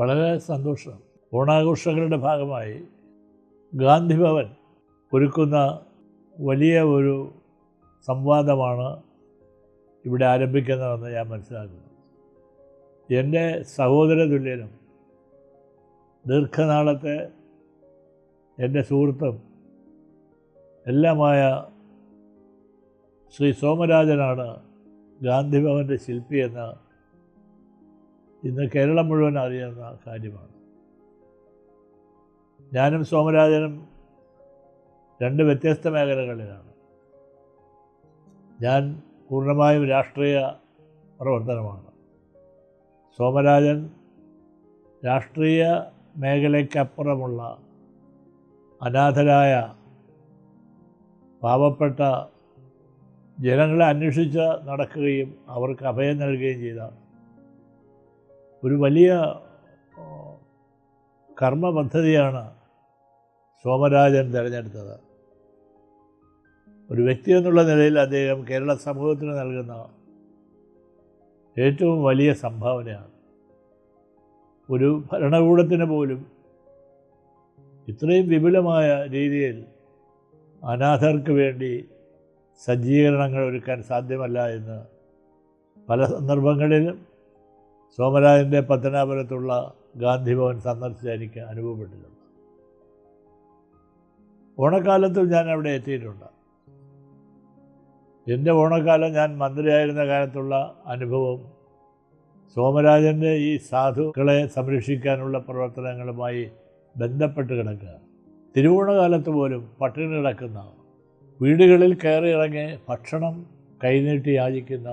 വളരെ സന്തോഷം. ഓണാഘോഷങ്ങളുടെ ഭാഗമായി ഗാന്ധി ഭവൻ ഒരുക്കുന്ന വലിയ ഒരു സംവാദമാണ് ഇവിടെ ആരംഭിക്കുന്നതെന്ന് ഞാൻ മനസ്സിലാക്കുന്നു. എൻ്റെ സഹോദര തുല്യനും ദീർഘനാളത്തെ എൻ്റെ സുഹൃത്തും എല്ലാമായ ശ്രീ സോമരാജനാണ് ഗാന്ധി ഭവൻ്റെ ശില്പിയെന്ന് ഇന്ന് കേരളം മുഴുവൻ അറിയുന്ന കാര്യമാണ്. ഞാനും സോമരാജനും രണ്ട് വ്യത്യസ്ത മേഖലകളിലാണ്. ഞാൻ പൂർണ്ണമായും രാഷ്ട്രീയ പ്രവർത്തനമാണ്. സോമരാജൻ രാഷ്ട്രീയ മേഖലയ്ക്കപ്പുറമുള്ള അനാഥരായ പാവപ്പെട്ട ജനങ്ങളെ അന്വേഷിച്ച് നടക്കുകയും അവർക്ക് അഭയം നൽകുകയും ചെയ്ത ഒരു വലിയ കർമ്മ പദ്ധതിയാണ് സോമരാജൻ തിരഞ്ഞെടുത്തത്. ഒരു വ്യക്തി എന്നുള്ള നിലയിൽ അദ്ദേഹം കേരള സമൂഹത്തിന് നൽകുന്ന ഏറ്റവും വലിയ സംഭാവനയാണ്. ഒരു ഭരണകൂടത്തിന് പോലും ഇത്രയും വിപുലമായ രീതിയിൽ അനാഥർക്ക് വേണ്ടി സജ്ജീകരണങ്ങൾ ഒരുക്കാൻ സാധ്യമല്ല എന്ന് പല സന്ദർഭങ്ങളിലും സോമരാജൻ്റെ പത്തനാപുരത്തുള്ള ഗാന്ധി ഭവൻ സന്ദർശിച്ച് എനിക്ക് അനുഭവപ്പെട്ടിട്ടുണ്ട്. ഓണക്കാലത്തും ഞാൻ അവിടെ എത്തിയിട്ടുണ്ട്. എൻ്റെ ഓണക്കാലം ഞാൻ മന്ത്രിയായിരുന്ന കാലത്തുള്ള അനുഭവം സോമരാജൻ്റെ ഈ സാധുക്കളെ സംരക്ഷിക്കാനുള്ള പ്രവർത്തനങ്ങളുമായി ബന്ധപ്പെട്ട് കിടക്കുക. തിരുവോണകാലത്ത് പോലും പട്ടിണി കിടക്കുന്ന, വീടുകളിൽ കയറി ഇറങ്ങി ഭക്ഷണം കൈനീട്ടി യാചിക്കുന്ന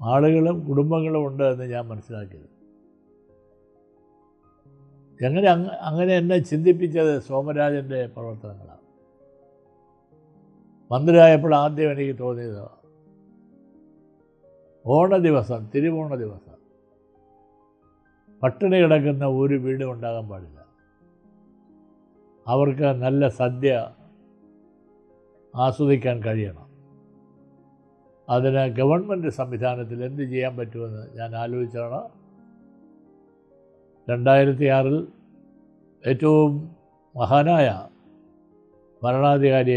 ആളുകളും കുടുംബങ്ങളും ഉണ്ട് എന്ന് ഞാൻ മനസ്സിലാക്കിയത്. അങ്ങനെ എന്നെ ചിന്തിപ്പിച്ചത് സോമരാജൻ്റെ പ്രവർത്തനങ്ങളാണ്. മന്ത്രിയായപ്പോൾ ആദ്യം എനിക്ക് തോന്നിയത് ഓണ ദിവസം, തിരുവോണ ദിവസം പട്ടിണി കിടക്കുന്ന ഒരു വീടും ഉണ്ടാകാൻ പാടില്ല. അവർക്ക് നല്ല സദ്യ ആസ്വദിക്കാൻ കഴിയണം. അതിന് ഗവൺമെൻറ് സംവിധാനത്തിൽ എന്ത് ചെയ്യാൻ പറ്റുമെന്ന് ഞാൻ ആലോചിച്ചാണ് 2006 ഏറ്റവും മഹാനായ ഭരണാധികാരി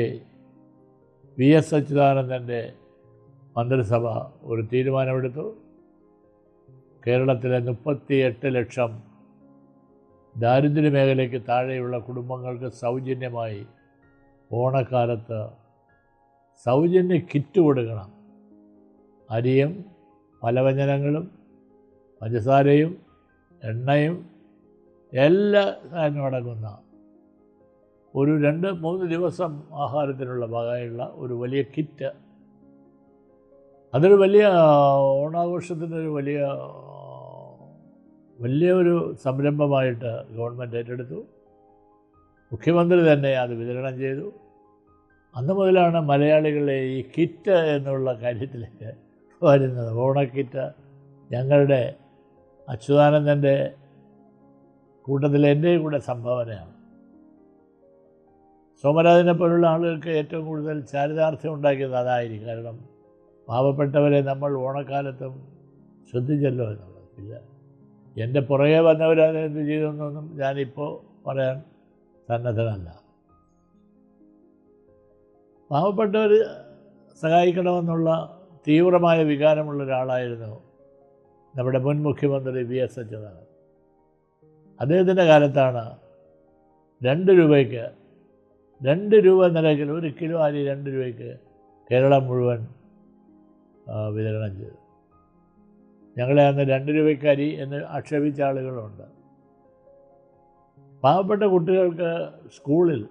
VS അച്യുതാനന്ദൻ്റെ മന്ത്രിസഭ ഒരു തീരുമാനമെടുത്തു. കേരളത്തിലെ 38 ലക്ഷം ദാരിദ്ര്യ മേഖലയ്ക്ക് താഴെയുള്ള കുടുംബങ്ങൾക്ക് സൗജന്യമായി ഓണക്കാലത്ത് സൗജന്യ കിറ്റ് കൊടുക്കണം. അരിയും പലവ്യഞ്ജനങ്ങളും പഞ്ചസാരയും എണ്ണയും എല്ലാ കാര്യവും അടങ്ങുന്ന ഒരു 2-3 ദിവസം ആഹാരത്തിനുള്ള വകയുള്ള ഒരു വലിയ കിറ്റ്. അതൊരു വലിയ ഓണാഘോഷത്തിനൊരു വലിയൊരു സംരംഭമായിട്ട് ഗവൺമെൻറ് ഏറ്റെടുത്തു. മുഖ്യമന്ത്രി തന്നെ അത് വിതരണം ചെയ്തു. അന്ന് മുതലാണ് മലയാളികളെ ഈ കിറ്റ് എന്നുള്ള കാര്യത്തിലേക്ക് വരുന്നത്. ഓണക്കിറ്റ് ഞങ്ങളുടെ അച്യുതാനന്ദൻ്റെ കൂട്ടത്തിൽ എൻ്റെയും കൂടെ സംഭാവനയാണ്. സോമരാജനെ പോലുള്ള ആളുകൾക്ക് ഏറ്റവും കൂടുതൽ ചാരിതാർത്ഥ്യം ഉണ്ടാക്കിയത് അതായിരിക്കും. കാരണം പാവപ്പെട്ടവരെ നമ്മൾ ഓണക്കാലത്തും ശ്രദ്ധിച്ചല്ലോ എന്നുള്ളത്. ഇല്ല, എൻ്റെ പുറകെ വന്നവരതെന്ത് ചെയ്തെന്നൊന്നും ഞാനിപ്പോൾ പറയാൻ സന്നദ്ധനല്ല. പാവപ്പെട്ടവർ സഹായിക്കണമെന്നുള്ള തീവ്രമായ വികാരമുള്ള ഒരാളായിരുന്നു നമ്മുടെ മുൻ മുഖ്യമന്ത്രി VS അച്യുതാനന്ദൻ. അദ്ദേഹത്തിൻ്റെ കാലത്താണ് 2 രൂപയ്ക്ക് 2 രൂപ നിരക്കിൽ 1 കിലോ അരി 2 രൂപയ്ക്ക് കേരളം മുഴുവൻ വിതരണം ചെയ്തു. ഞങ്ങളെ അന്ന് 2 രൂപയ്ക്ക് അരി എന്ന് ആക്ഷേപിച്ച ആളുകളുണ്ട്. പാവപ്പെട്ട കുട്ടികൾക്ക് സ്കൂളിൽ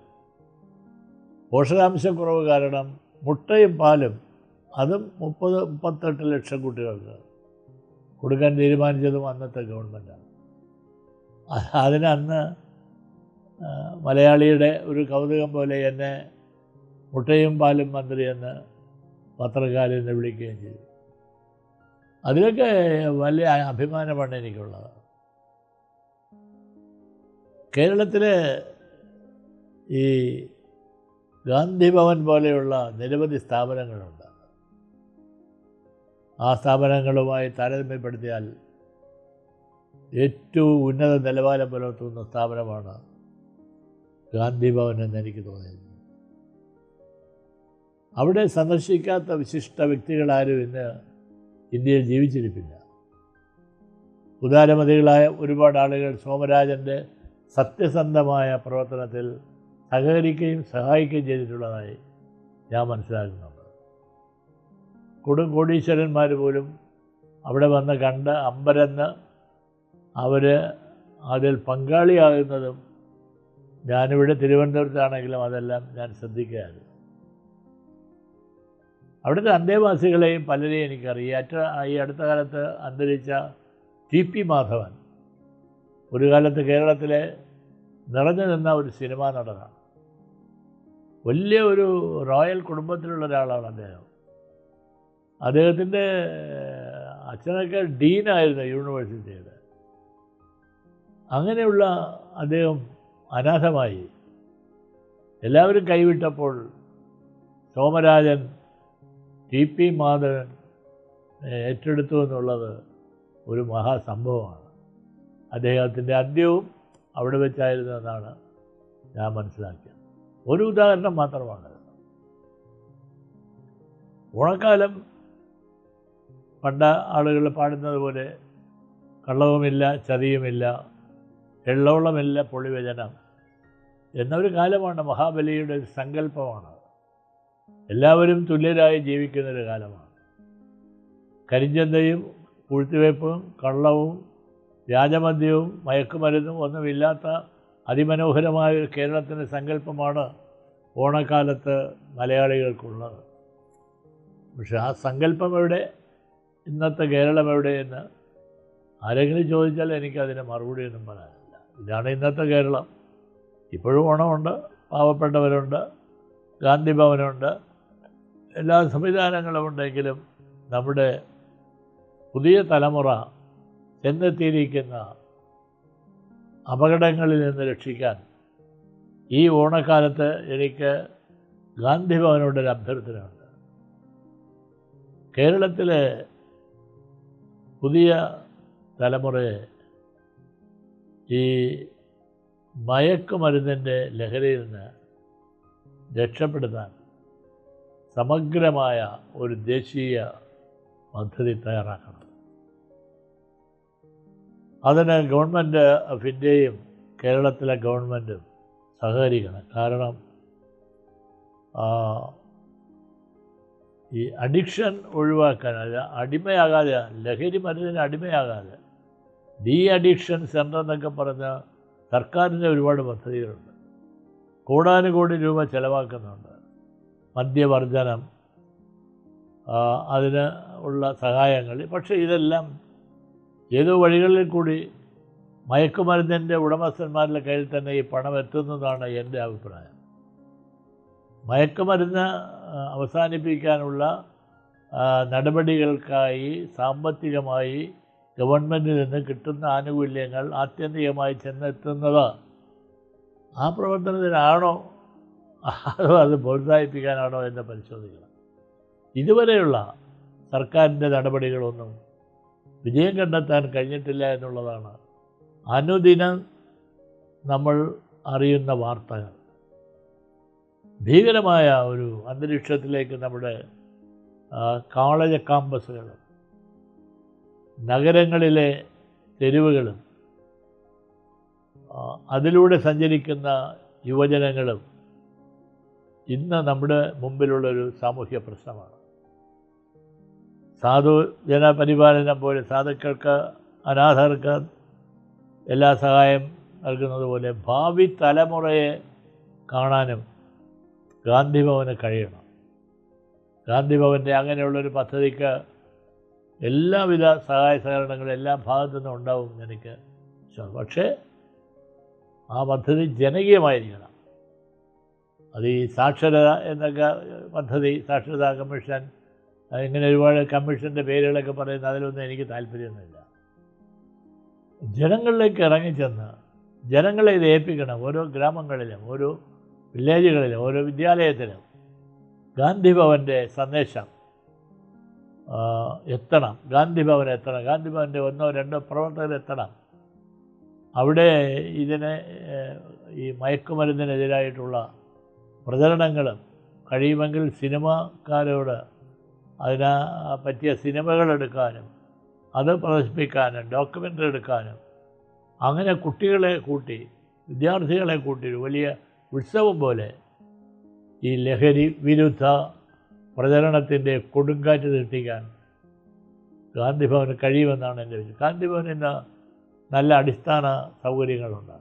പോഷകാംശക്കുറവ് കാരണം മുട്ടയും പാലും അതും 30-38 ലക്ഷം കുട്ടികൾക്ക് കൊടുക്കാൻ തീരുമാനിച്ചതും അന്നത്തെ ഗവൺമെൻറ്റാണ്. അതിന് അന്ന് മലയാളിയുടെ ഒരു കൗതുകം പോലെ എന്നെ മുട്ടയും പാലും മന്ത്രി എന്ന് പത്രക്കാരിൽ നിന്ന് വിളിക്കുകയും ചെയ്തു. അതിലൊക്കെ വലിയ അഭിമാനമാണ് എനിക്കുള്ളത്. കേരളത്തിലെ ഈ ഗാന്ധി ഭവൻ പോലെയുള്ള നിരവധി സ്ഥാപനങ്ങളുണ്ട്. ആ സ്ഥാപനങ്ങളുമായി താരതമ്യപ്പെടുത്തിയാൽ ഏറ്റവും ഉന്നത നിലവാരം പുലർത്തുന്ന സ്ഥാപനമാണ് ഗാന്ധി ഭവൻ എന്ന് എനിക്ക് തോന്നിയത്. അവിടെ സന്ദർശിക്കാത്ത വിശിഷ്ട വ്യക്തികളാരും ഇന്ന് ഇന്ത്യയിൽ ജീവിച്ചിരിപ്പില്ല. ഉദാരമതികളായ ഒരുപാട് ആളുകൾ സോമരാജൻ്റെ സത്യസന്ധമായ പ്രവർത്തനത്തിൽ സഹകരിക്കുകയും സഹായിക്കുകയും ചെയ്തിട്ടുള്ളതായി ഞാൻ മനസ്സിലാക്കുന്നുണ്ട്. കോടീശ്വരന്മാർ പോലും അവിടെ വന്ന് കണ്ട് അമ്പരന്ന് അവർ അതിൽ പങ്കാളിയാകുന്നതും ഞാനിവിടെ തിരുവനന്തപുരത്താണെങ്കിലും അതെല്ലാം ഞാൻ ശ്രദ്ധിക്കുകയായിരുന്നു. അവിടുത്തെ അന്തേവാസികളെയും പലരെയും എനിക്കറിയാം. ഈ അടുത്ത കാലത്ത് അന്തരിച്ച TP മാധവൻ ഒരു കാലത്ത് കേരളത്തിലെ നിറഞ്ഞു നിന്ന ഒരു സിനിമാ നടനാണ്. വലിയ ഒരു റോയൽ കുടുംബത്തിലുള്ള ഒരാളാണ് അദ്ദേഹം. അദ്ദേഹത്തിൻ്റെ അച്ഛനൊക്കെ ഡീനായിരുന്നു യൂണിവേഴ്സിറ്റിയുടെ. അങ്ങനെയുള്ള അദ്ദേഹം അനാഥമായി. എല്ലാവരും കൈവിട്ടപ്പോൾ സോമരാജൻ TP മാധവൻ ഏറ്റെടുത്തു എന്നുള്ളത് ഒരു മഹാസംഭവമാണ്. അദ്ദേഹത്തിൻ്റെ അന്ത്യവും അവിടെ വെച്ചായിരുന്നു എന്നാണ് ഞാൻ മനസ്സിലാക്കിയത്. ഒരു ഉദാഹരണം മാത്രമാണ്. ഓണക്കാലം പണ്ട് ആളുകൾ പാടുന്നത് പോലെ കള്ളവുമില്ല ചതിയുമില്ല എള്ളോളമില്ല പൊളിവചനം എന്നൊരു കാലമാണ്. മഹാബലിയുടെ ഒരു സങ്കല്പമാണ്. എല്ലാവരും തുല്യരായി ജീവിക്കുന്നൊരു കാലമാണ്. കരിഞ്ചന്തയും പൂഴ്ത്തിവയ്പ്പും കള്ളവും വ്യാജമദ്യവും മയക്കുമരുന്നും ഒന്നുമില്ലാത്ത അതിമനോഹരമായ ഒരു കേരളത്തിൻ്റെ സങ്കല്പമാണ് ഓണക്കാലത്ത് മലയാളികൾക്കുള്ളത്. പക്ഷെ ആ സങ്കല്പം എവിടെ, ഇന്നത്തെ കേരളം എവിടെയെന്ന് ആരെങ്കിലും ചോദിച്ചാൽ എനിക്കതിന് മറുപടിയൊന്നും പറയാനില്ല. ഇതാണ് ഇന്നത്തെ കേരളം. ഇപ്പോഴും ഓണമുണ്ട്, പാവപ്പെട്ടവരുണ്ട്, ഗാന്ധി ഭവനുണ്ട്, എല്ലാ സംവിധാനങ്ങളും ഉണ്ടെങ്കിലും നമ്മുടെ പുതിയ തലമുറ ചെന്നെത്തിയിരിക്കുന്ന അപകടങ്ങളിൽ നിന്ന് രക്ഷിക്കാൻ ഈ ഓണക്കാലത്ത് എനിക്ക് ഗാന്ധി ഭവനോടൊരു അഭ്യർത്ഥനയുണ്ട്. കേരളത്തിലെ പുതിയ തലമുറയെ ഈ മയക്കുമരുന്നിൻ്റെ ലഹരിയിൽ നിന്ന് രക്ഷപ്പെടുത്താൻ സമഗ്രമായ ഒരു ദേശീയ പദ്ധതി തയ്യാറാക്കണം. അതിന് ഗവൺമെൻറ് ഓഫ് ഇന്ത്യയും കേരളത്തിലെ ഗവൺമെൻറ്റും സഹകരിക്കണം. കാരണം ഈ അഡിക്ഷൻ ഒഴിവാക്കാൻ, അടിമയാകാതെ, ലഹരി മരുന്നിന് അടിമയാകാതെ ഡി അഡിക്ഷൻ സെൻ്റർ എന്നൊക്കെ പറഞ്ഞ സർക്കാരിൻ്റെ ഒരുപാട് പദ്ധതികളുണ്ട്. കോടാനുകോടി രൂപ ചിലവാക്കുന്നുണ്ട്. മദ്യവർജനം, അതിന് ഉള്ള സഹായങ്ങൾ. പക്ഷേ ഇതെല്ലാം ഏതോ വഴികളിൽ കൂടി മയക്കുമരുന്നിൻ്റെ ഉടമസ്ഥന്മാരുടെ കയ്യിൽ തന്നെ ഈ പണം എത്തുന്നതാണ് എൻ്റെ അഭിപ്രായം. മയക്കുമരുന്ന് അവസാനിപ്പിക്കാനുള്ള നടപടികൾക്കായി സാമ്പത്തികമായി ഗവൺമെൻറ്റിൽ നിന്ന് കിട്ടുന്ന ആനുകൂല്യങ്ങൾ ആത്യന്തികമായി ചെന്നെത്തുന്നത് ആ പ്രവർത്തനത്തിനാണോ അതോ അത് പ്രോത്സാഹിപ്പിക്കാനാണോ എന്ന് പരിശോധിക്കണം. ഇതുവരെയുള്ള സർക്കാരിൻ്റെ നടപടികളൊന്നും വിജയം കണ്ടെത്താൻ കഴിഞ്ഞിട്ടില്ല എന്നുള്ളതാണ് അനുദിനം നമ്മൾ അറിയുന്ന വാർത്തകൾ. ഭീകരമായ ഒരു അന്തരീക്ഷത്തിലേക്ക് നമ്മുടെ കോളേജ് ക്യാമ്പസുകളും നഗരങ്ങളിലെ തെരുവുകളും അതിലൂടെ സഞ്ചരിക്കുന്ന യുവജനങ്ങളും ഇന്ന് നമ്മുടെ മുമ്പിലുള്ളൊരു സാമൂഹ്യ പ്രശ്നമാണ്. സാധു ജനപരിപാലനം പോലെ സാധുക്കൾക്ക്, അനാഥർക്ക് എല്ലാ സഹായം നൽകുന്നത് പോലെ ഭാവി തലമുറയെ കാണാനും ഗാന്ധി ഭവന് കഴിയണം. ഗാന്ധി ഭവൻ്റെ അങ്ങനെയുള്ളൊരു പദ്ധതിക്ക് എല്ലാവിധ സഹായ സഹകരണങ്ങളും എല്ലാ ഭാഗത്തു നിന്നും ഉണ്ടാവും എനിക്ക് വിശ്വാസം. പക്ഷേ ആ പദ്ധതി ജനകീയമായിരിക്കണം. അത് ഈ സാക്ഷരത എന്നൊക്കെ പദ്ധതി, സാക്ഷരതാ കമ്മീഷൻ, ഇങ്ങനെ ഒരുപാട് കമ്മീഷൻ്റെ പേരുകളൊക്കെ പറയുന്നത് അതിലൊന്നും എനിക്ക് താല്പര്യമൊന്നുമില്ല. ജനങ്ങളിലേക്ക് ഇറങ്ങിച്ചെന്ന് ജനങ്ങളെ ഇത് ഏൽപ്പിക്കണം. ഓരോ ഗ്രാമങ്ങളിലും, ഓരോ വില്ലേജുകളിലും, ഓരോ വിദ്യാലയത്തിലും ഗാന്ധി ഭവൻ്റെ സന്ദേശം എത്തണം. ഗാന്ധി ഭവൻ എത്തണം. ഗാന്ധി ഭവൻ്റെ 1-2 പ്രവർത്തകർ എത്തണം. അവിടെ ഇതിനെ ഈ മയക്കുമരുന്നിനെതിരായിട്ടുള്ള പ്രചരണങ്ങളും കഴിയുമെങ്കിൽ സിനിമക്കാരോട് അതിനെ പറ്റിയ സിനിമകളെടുക്കാനും അത് പ്രദർശിപ്പിക്കാനും ഡോക്യുമെൻ്ററി എടുക്കാനും അങ്ങനെ കുട്ടികളെ കൂട്ടി വിദ്യാർത്ഥികളെ കൂട്ടി ഒരു വലിയ ഉത്സവം പോലെ ഈ ലഹരി വിരുദ്ധ പ്രചരണത്തിൻ്റെ കൊടുങ്കാറ്റ് സൃഷ്ടിക്കാൻ ഗാന്ധിഭവന് കഴിയുമെന്നാണ് എൻ്റെ വിശ്വാസം. ഗാന്ധിഭവന് ഇന്ന് നല്ല അടിസ്ഥാന സൗകര്യങ്ങളുണ്ട്,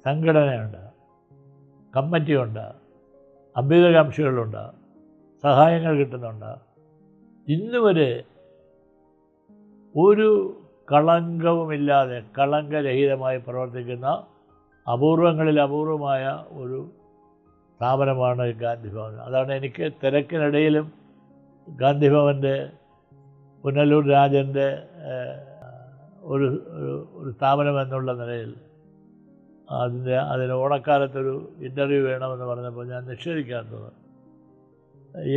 സംഘടനയുണ്ട്, കമ്മിറ്റിയുണ്ട്, അഭ്യുദയകാംക്ഷികളുണ്ട്, സഹായങ്ങൾ കിട്ടുന്നുണ്ട്. ഇന്നുവരെ ഒരു കളങ്കവുമില്ലാതെ കളങ്കരഹിതമായി പ്രവർത്തിക്കുന്ന അപൂർവങ്ങളിൽ അപൂർവമായ ഒരു സ്ഥാപനമാണ് ഗാന്ധിഭവൻ. അതാണ് എനിക്ക് തിരക്കിനിടയിലും ഗാന്ധിഭവൻ്റെ പുനലൂർ രാജൻ്റെ ഒരു സ്ഥാപനം എന്നുള്ള നിലയിൽ അതിന് ഓണക്കാലത്തൊരു ഇൻ്റർവ്യൂ വേണമെന്ന് പറഞ്ഞപ്പോൾ ഞാൻ നിഷേധിക്കാത്തത്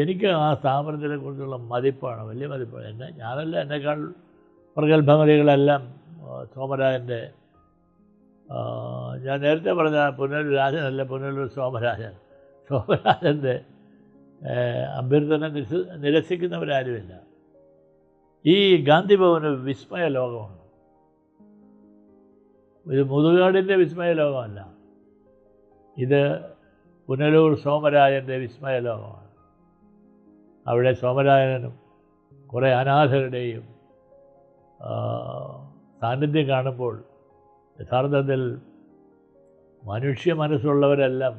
എനിക്ക് ആ സ്ഥാപനത്തിനെക്കുറിച്ചുള്ള മതിപ്പാണ്, വലിയ മതിപ്പാണ്. ഞാനല്ല, എന്നെക്കാൾ പ്രഗത്ഭമതികളെല്ലാം സോമരാജൻ്റെ, ഞാൻ നേരത്തെ പറഞ്ഞ പുനലൂർ രാജനല്ല, പുനലൂർ സോമരാജൻ്റെ അഭ്യർത്ഥന നിരസിക്കുന്നവരാരുമില്ല. ഈ ഗാന്ധിഭവന് വിസ്മയ ലോകമാണ്. ഇത് മുതുകാടിൻ്റെ വിസ്മയ ലോകമല്ല, ഇത് പുനലൂർ സോമരാജൻ്റെ വിസ്മയ ലോകമാണ്. അവിടെ സോമരാജനും കുറേ അനാഥരുടെയും സാന്നിധ്യം കാണുമ്പോൾ യഥാർത്ഥത്തിൽ മനുഷ്യ മനസ്സുള്ളവരെല്ലാം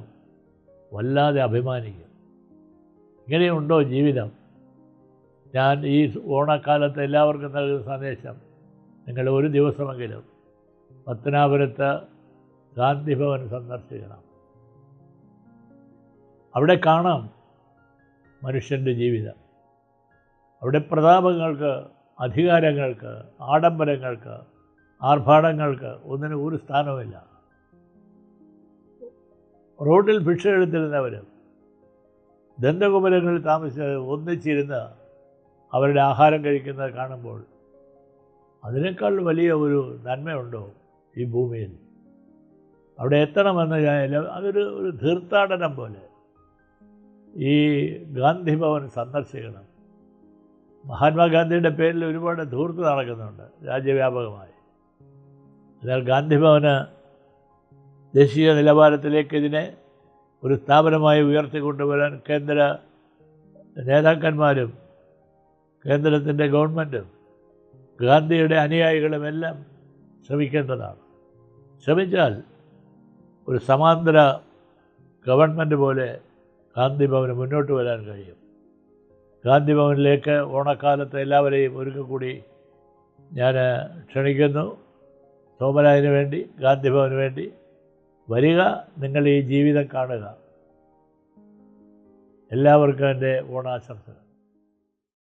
വല്ലാതെ അഭിമാനിക്കും. ഇങ്ങനെയുണ്ടോ ജീവിതം? ഞാൻ ഈ ഓണക്കാലത്ത് എല്ലാവർക്കും നൽകുന്ന സന്ദേശം, നിങ്ങൾ ഒരു ദിവസമെങ്കിലും പത്തനാപുരത്ത് ഗാന്ധിഭവൻ സന്ദർശിക്കണം. അവിടെ കാണാം മനുഷ്യൻ്റെ ജീവിതം. അവിടെ പ്രതാപങ്ങൾക്ക്, അധികാരങ്ങൾക്ക്, ആഡംബരങ്ങൾക്ക്, ആർഭാടങ്ങൾക്ക് ഒന്നിനും ഒരു സ്ഥാനവുമില്ല. റോഡിൽ ഭിക്ഷ എടുത്തിരുന്നവരും ദന്തകുമരങ്ങളിൽ താമസിച്ച് ഒന്നിച്ചിരുന്ന് അവരുടെ ആഹാരം കഴിക്കുന്നത് കാണുമ്പോൾ അതിനേക്കാൾ വലിയ ഒരു നന്മയുണ്ടോ ഈ ഭൂമിയിൽ? അവിടെ എത്തണമെന്ന് അതൊരു തീർത്ഥാടനം പോലെ ഈ ഗാന്ധിഭവൻ സന്ദർശിക്കണം. മഹാത്മാഗാന്ധിയുടെ പേരിൽ ഒരുപാട് ധൂർത്ത് നടക്കുന്നുണ്ട് രാജ്യവ്യാപകമായി. എന്നാൽ ഗാന്ധിഭവന് ദേശീയ നിലവാരത്തിലേക്ക് ഇതിനെ ഒരു സ്ഥാപനമായി ഉയർത്തിക്കൊണ്ടുവരാൻ കേന്ദ്ര നേതാക്കന്മാരും കേന്ദ്രത്തിൻ്റെ ഗവൺമെൻറ്റും ഗാന്ധിയുടെ അനുയായികളുമെല്ലാം ശ്രമിക്കേണ്ടതാണ്. ശ്രമിച്ചാൽ ഒരു സമാന്തര ഗവൺമെൻറ് പോലെ ഗാന്ധിഭവന് മുന്നോട്ട് വരാൻ കഴിയും. ഗാന്ധിഭവനിലേക്ക് ഓണക്കാലത്ത് എല്ലാവരെയും ഒരിക്കൽ കൂടി ഞാൻ ക്ഷണിക്കുന്നു. സോമരാജന് വേണ്ടി, ഗാന്ധിഭവന് വേണ്ടി വരിക, നിങ്ങൾ ഈ ജീവിതം കാണുക. എല്ലാവർക്കും എൻ്റെ ഓണാശംസകൾ.